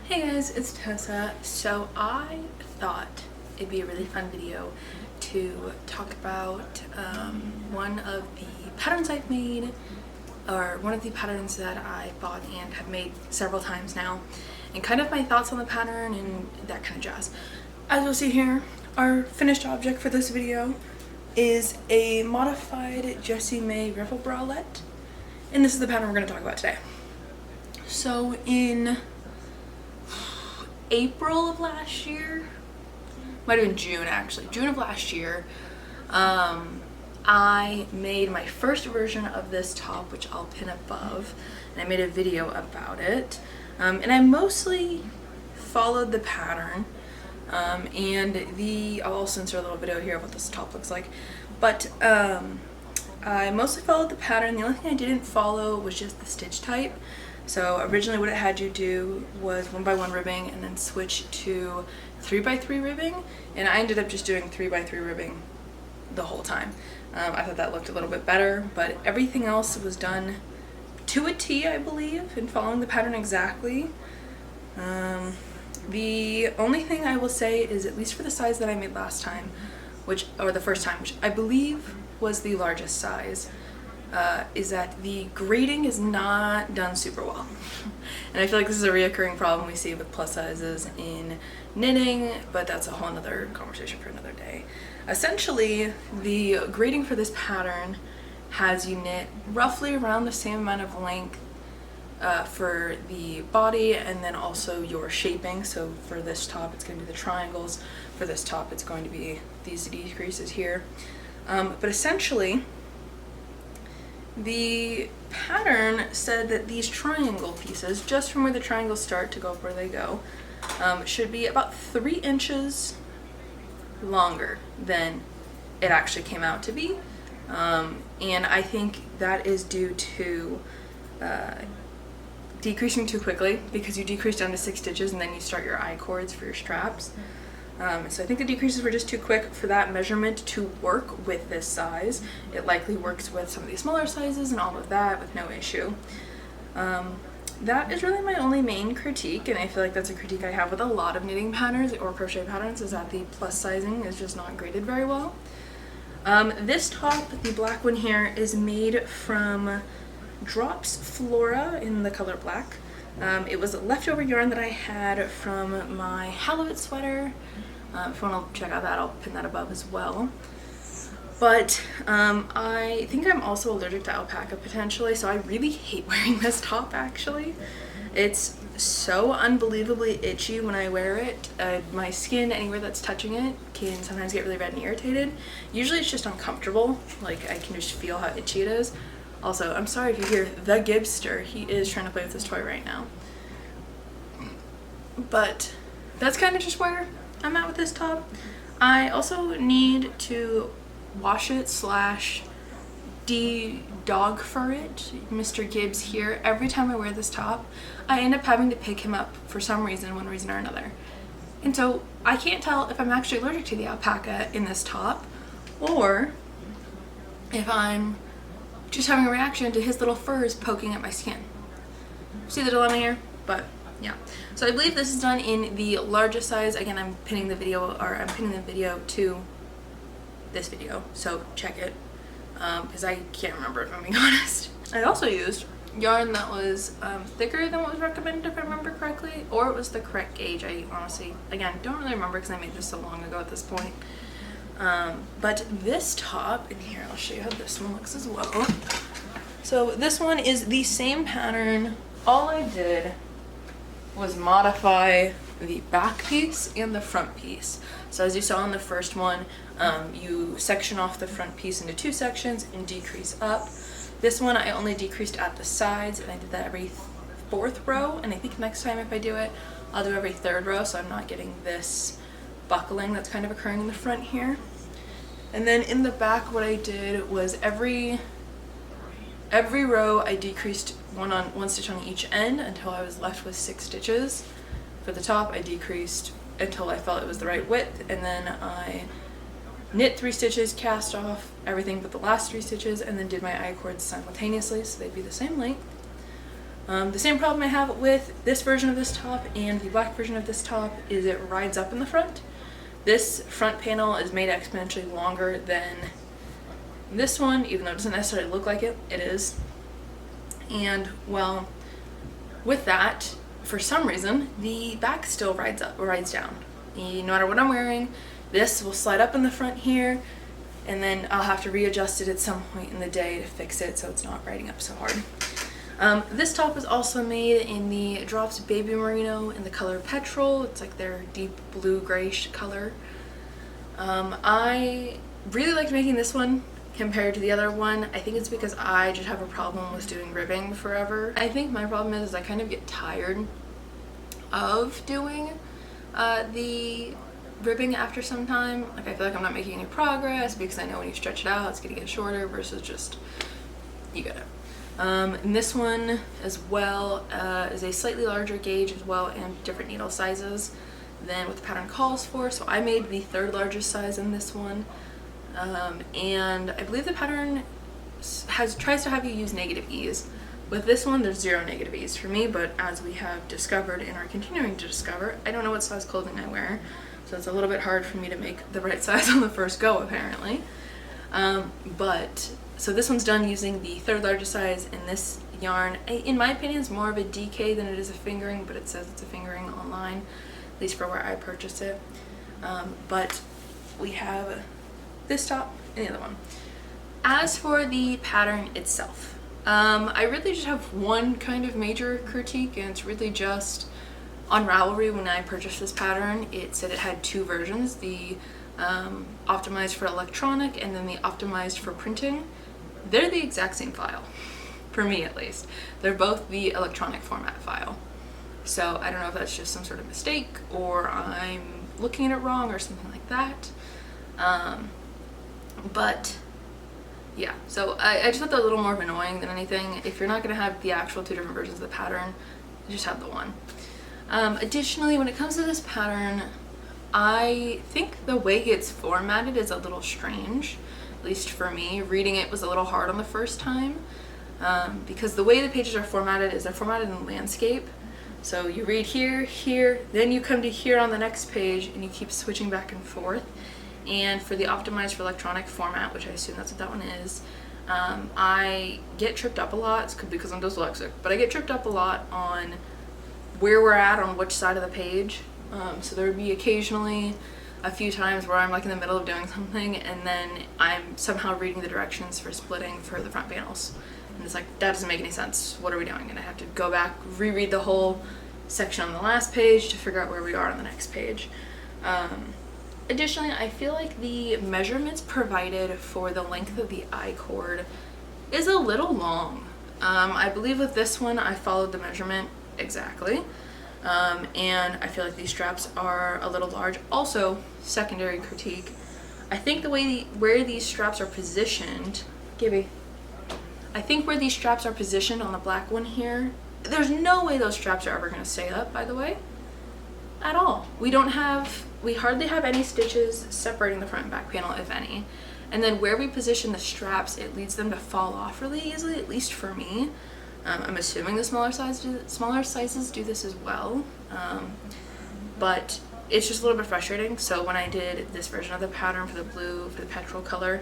Hey guys, it's Tessa. So I thought it'd be a really fun video to talk about one of the patterns I've made, or one of the patterns that I bought and have made several times now, and kind of my thoughts on the pattern and that kind of jazz. As you'll see here, our finished object for this video is a modified Jessie May Riffle bralette, and this is the pattern we're going to talk about today. So in April of last year, might have been June actually, June of last year, I made my first version of this top, which I'll pin above, and I made a video about it, and I mostly followed the pattern, and I'll also insert a little video here of what this top looks like, but I mostly followed the pattern. The only thing I didn't follow was just the stitch type. So originally what it had you do was 1x1 ribbing and then switch to 3x3 ribbing, and I ended up just doing 3x3 ribbing the whole time. I thought that looked a little bit better, but everything else was done to a T, I believe, and following the pattern exactly. The only thing I will say is, at least for the size that I made last time, the first time, which I believe was the largest size, is that the grading is not done super well. And I feel like this is a reoccurring problem we see with plus sizes in knitting, but that's a whole nother conversation for another day. Essentially, the grading for this pattern has you knit roughly around the same amount of length for the body, and then also your shaping. So for this top it's going to be the triangles, for this top it's going to be these decreases here. But essentially the pattern said that these triangle pieces, just from where the triangles start to go up where they go, should be about 3 inches longer than it actually came out to be. And I think that is due to decreasing too quickly, because you decrease down to 6 stitches and then you start your I-cords for your straps. So I think the decreases were just too quick for that measurement to work with this size. It likely works with some of these smaller sizes and all of that with no issue. That is really my only main critique, and I feel like that's a critique I have with a lot of knitting patterns or crochet patterns, is that the plus sizing is just not graded very well. This top, the black one here, is made from Drops Flora in the color black. It was leftover yarn that I had from my Halibut sweater. If you want to check out that, I'll pin that above as well. But I think I'm also allergic to alpaca potentially, so I really hate wearing this top actually. It's so unbelievably itchy when I wear it. My skin, anywhere that's touching it, can sometimes get really red and irritated. Usually it's just uncomfortable, like I can just feel how itchy it is. Also, I'm sorry if you hear the Gibster, he is trying to play with this toy right now. But that's kind of just where I'm at with this top. I also need to wash it / de-dog fur it, Mr. Gibbs here. Every time I wear this top, I end up having to pick him up for some reason, one reason or another. And so I can't tell if I'm actually allergic to the alpaca in this top, or if I'm just having a reaction to his little furs poking at my skin. See the dilemma here? But yeah. So I believe this is done in the largest size. Again, I'm pinning the video to this video, so check it, because I can't remember if I'm being honest. I also used yarn that was thicker than what was recommended, if I remember correctly, or it was the correct gauge. I honestly, again, don't really remember because I made this so long ago at this point. But this top in here, I'll show you how this one looks as well. So this one is the same pattern. All I did was modify the back piece and the front piece. So as you saw in the first one, you section off the front piece into 2 sections and decrease up. This one I only decreased at the sides, and I did that every 4th row, and I think next time if I do it, I'll do every 3rd row, so I'm not getting this buckling that's kind of occurring in the front here. And then in the back, what I did was every row I decreased one stitch on each end until I was left with 6 stitches. For the top, I decreased until I felt it was the right width, and then I knit 3 stitches, cast off everything but the last 3 stitches, and then did my I-cords simultaneously so they'd be the same length. The same problem I have with this version of this top and the black version of this top is it rides up in the front. This front panel is made exponentially longer than this one, even though it doesn't necessarily look like it, it is. And well, with that, for some reason, the back still rides down. No matter what I'm wearing, this will slide up in the front here, and then I'll have to readjust it at some point in the day to fix it so it's not riding up so hard. This top is also made in the Drops Baby Merino in the color Petrol. It's like their deep blue grayish color. I really liked making this one compared to the other one. I think it's because I just have a problem with doing ribbing forever. I think my problem is I kind of get tired of doing the ribbing after some time. Like, I feel like I'm not making any progress because I know when you stretch it out it's gonna get shorter versus just you get it. And this one as well is a slightly larger gauge as well and different needle sizes than what the pattern calls for. So I made the 3rd largest size in this one. And I believe the pattern tries to have you use negative ease. With this one, there's 0 negative ease for me, but as we have discovered and are continuing to discover, I don't know what size clothing I wear, so it's a little bit hard for me to make the right size on the first go, apparently. So this one's done using the 3rd largest size, and this yarn, in my opinion, is more of a DK than it is a fingering, but it says it's a fingering online, at least for where I purchased it. But we have this top and the other one. As for the pattern itself, I really just have one kind of major critique, and it's really just on Ravelry. When I purchased this pattern, it said it had 2 versions, the optimized for electronic and then the optimized for printing. They're the exact same file, for me at least. They're both the electronic format file. So I don't know if that's just some sort of mistake or I'm looking at it wrong or something like that. But yeah, so I just thought that a little more annoying than anything. If you're not going to have the actual 2 different versions of the pattern, just have the one. Additionally, when it comes to this pattern, I think the way it's formatted is a little strange, at least for me. Reading it was a little hard on the first time, because the way the pages are formatted is they're formatted in landscape. So you read here, here, then you come to here on the next page, and you keep switching back and forth. And for the optimized for electronic format, which I assume that's what that one is, I get tripped up a lot. It's because I'm dyslexic, but I get tripped up a lot on where we're at on which side of the page. So there would be occasionally a few times where I'm like in the middle of doing something and then I'm somehow reading the directions for splitting for the front panels. And it's like, that doesn't make any sense. What are we doing? And I have to go back, reread the whole section on the last page to figure out where we are on the next page. Additionally, I feel like the measurements provided for the length of the I-cord is a little long. I believe with this one I followed the measurement exactly. And I feel like these straps are a little large. Also, secondary critique, I think the way where these straps are positioned, Gibby, I think where these straps are positioned on the black one here, there's no way those straps are ever going to stay up, by the way, at all. We hardly have any stitches separating the front and back panel, if any. And then where we position the straps, it leads them to fall off really easily, at least for me. I'm assuming the smaller sizes do this as well, but it's just a little bit frustrating. So when I did this version of the pattern for the petrol color,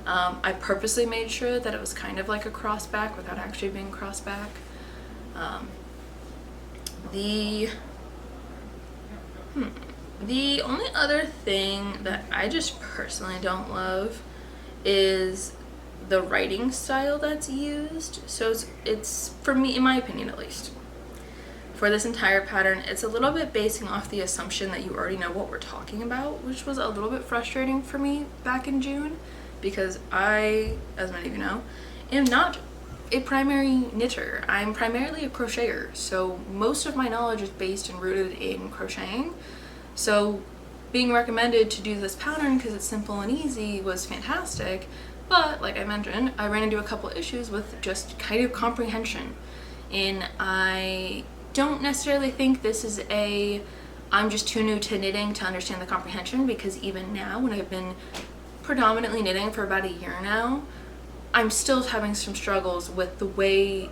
I purposely made sure that it was kind of like a cross back without actually being cross back. The only other thing that I just personally don't love is the writing style that's used. So it's for me, in my opinion at least, for this entire pattern, it's a little bit basing off the assumption that you already know what we're talking about, which was a little bit frustrating for me back in June, because I, as many of you know, am not a primary knitter. I'm primarily a crocheter, so most of my knowledge is based and rooted in crocheting. So being recommended to do this pattern because it's simple and easy was fantastic, but like I mentioned, I ran into a couple issues with just kind of comprehension. And I don't necessarily think this is I'm just too new to knitting to understand the comprehension, because even now, when I've been predominantly knitting for about a year now, I'm still having some struggles with the way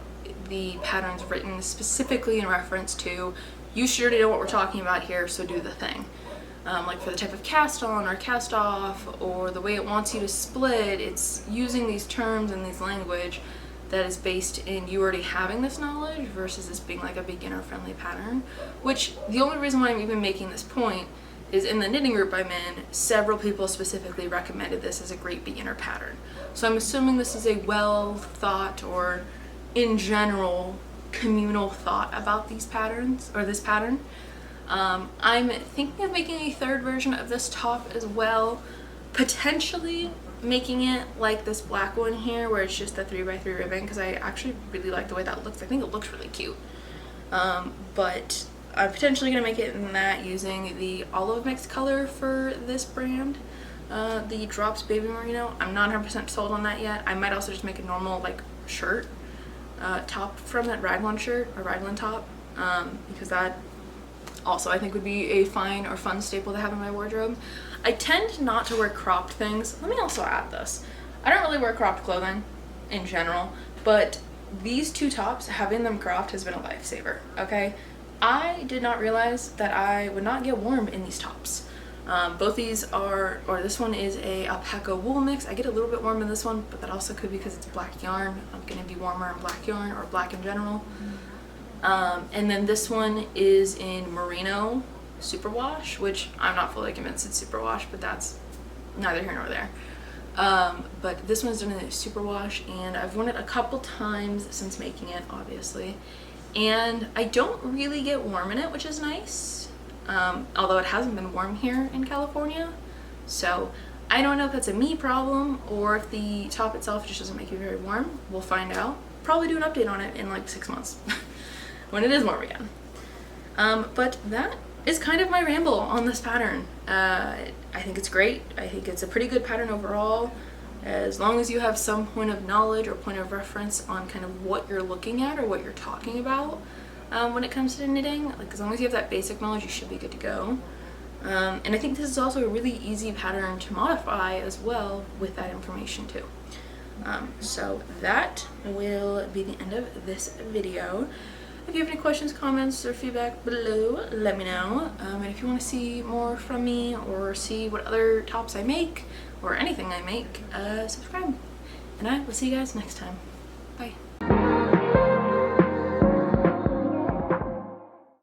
the patterns written specifically in reference to, you should already know what we're talking about here, so do the thing. Like for the type of cast on or cast off, or the way it wants you to split, it's using these terms and these language that is based in you already having this knowledge versus this being like a beginner friendly pattern. Which the only reason why I'm even making this point is in the knitting group I'm in, several people specifically recommended this as a great beginner pattern. So I'm assuming this is a well thought, or in general communal thought about these patterns, or this pattern. I'm thinking of making a third version of this top as well, potentially making it like this black one here where it's just the 3x3 ribbon, because I actually really like the way that looks. I think it looks really cute. But I'm potentially going to make it in that using the olive mix color for this brand, the Drops Baby Merino. I'm not 100% sold on that yet. I might also just make a normal like shirt top from that raglan shirt, or raglan top, because that also I think would be a fine or fun staple to have in my wardrobe. I tend not to wear cropped things. Let me also add this. I don't really wear cropped clothing in general, but these two tops, having them cropped has been a lifesaver, okay? I did not realize that I would not get warm in these tops. Both these are, or this one is a alpaca wool mix. I get a little bit warm in this one, but that also could be because it's black yarn. I'm gonna be warmer in black yarn, or black in general. And then this one is in merino superwash, which I'm not fully convinced it's superwash, but that's neither here nor there. But this one's done in a superwash, and I've worn it a couple times since making it, obviously. And I don't really get warm in it, which is nice. Although it hasn't been warm here in California. So I don't know if that's a me problem or if the top itself just doesn't make you very warm. We'll find out. Probably do an update on it in like 6 months when it is warm again. But that is kind of my ramble on this pattern. I think it's great. I think it's a pretty good pattern overall. As long as you have some point of knowledge or point of reference on kind of what you're looking at or what you're talking about when it comes to knitting, like as long as you have that basic knowledge, you should be good to go. And I think this is also a really easy pattern to modify as well with that information too. So that will be the end of this video. If you have any questions, comments, or feedback below, let me know. And if you want to see more from me or see what other tops I make or anything I make, subscribe. And I will see you guys next time. Bye.